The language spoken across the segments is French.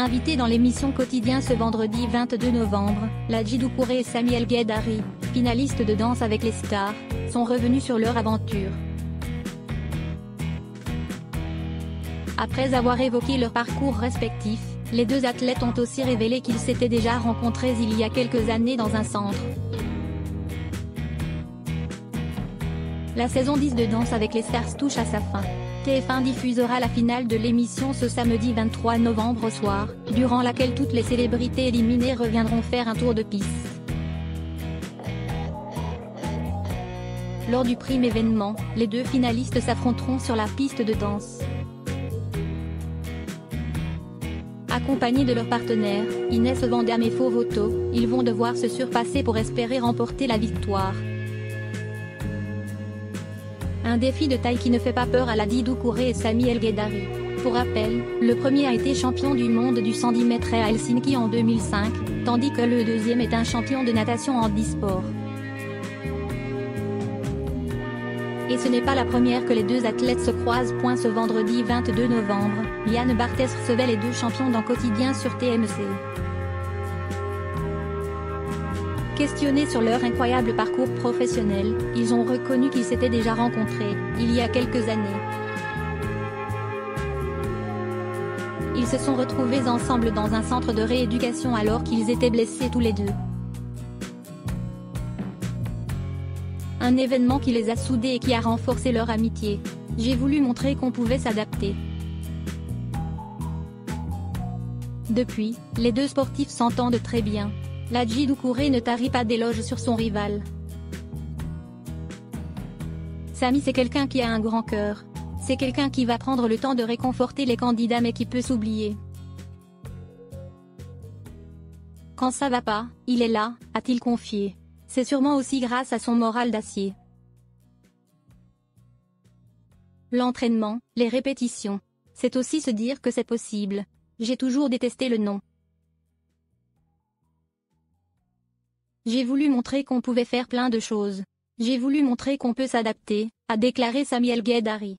Invité dans l'émission Quotidien ce vendredi 22 novembre, Ladji Doucouré et Samy El Guedari, finalistes de Danse avec les stars, sont revenus sur leur aventure. Après avoir évoqué leur parcours respectif, les deux athlètes ont aussi révélé qu'ils s'étaient déjà rencontrés il y a quelques années dans un centre. La saison 10 de Danse avec les stars touche à sa fin. TF1 diffusera la finale de l'émission ce samedi 23 novembre au soir, durant laquelle toutes les célébrités éliminées reviendront faire un tour de piste. Lors du prime événement, les deux finalistes s'affronteront sur la piste de danse. Accompagnés de leur partenaire, Inès Vandamme et Faux Voto, ils vont devoir se surpasser pour espérer remporter la victoire. Un défi de taille qui ne fait pas peur à Ladji Doucouré et Samy El Guedari. Pour rappel, le premier a été champion du monde du 110 mètres à Helsinki en 2005, tandis que le deuxième est un champion de natation en handisport. Et ce n'est pas la première que les deux athlètes se croisent. Ce vendredi 22 novembre, Yann Barthès recevait les deux champions dans Quotidien sur TMC. Questionnés sur leur incroyable parcours professionnel, ils ont reconnu qu'ils s'étaient déjà rencontrés, il y a quelques années. Ils se sont retrouvés ensemble dans un centre de rééducation alors qu'ils étaient blessés tous les deux. Un événement qui les a soudés et qui a renforcé leur amitié. J'ai voulu montrer qu'on pouvait s'adapter. Depuis, les deux sportifs s'entendent très bien. Ladji Doucouré ne tarit pas d'éloges sur son rival. Samy, c'est quelqu'un qui a un grand cœur. C'est quelqu'un qui va prendre le temps de réconforter les candidats mais qui peut s'oublier. Quand ça va pas, il est là, a-t-il confié. C'est sûrement aussi grâce à son moral d'acier. L'entraînement, les répétitions. C'est aussi se dire que c'est possible. J'ai toujours détesté le non. J'ai voulu montrer qu'on pouvait faire plein de choses. J'ai voulu montrer qu'on peut s'adapter, a déclaré Samy El Guedari.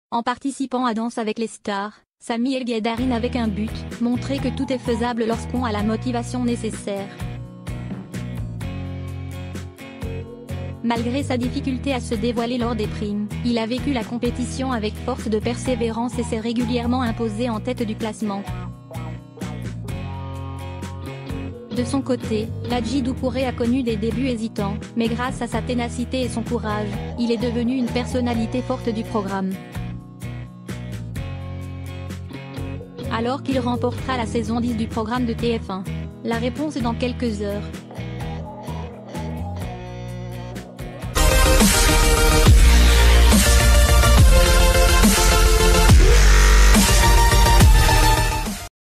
En participant à Danse avec les stars, Samy El Guedari n'avait qu'un but, montrer que tout est faisable lorsqu'on a la motivation nécessaire. Malgré sa difficulté à se dévoiler lors des primes, il a vécu la compétition avec force de persévérance et s'est régulièrement imposé en tête du classement. De son côté, Ladji Doucouré a connu des débuts hésitants, mais grâce à sa ténacité et son courage, il est devenu une personnalité forte du programme. Alors qu'il remportera la saison 10 du programme de TF1. La réponse est dans quelques heures.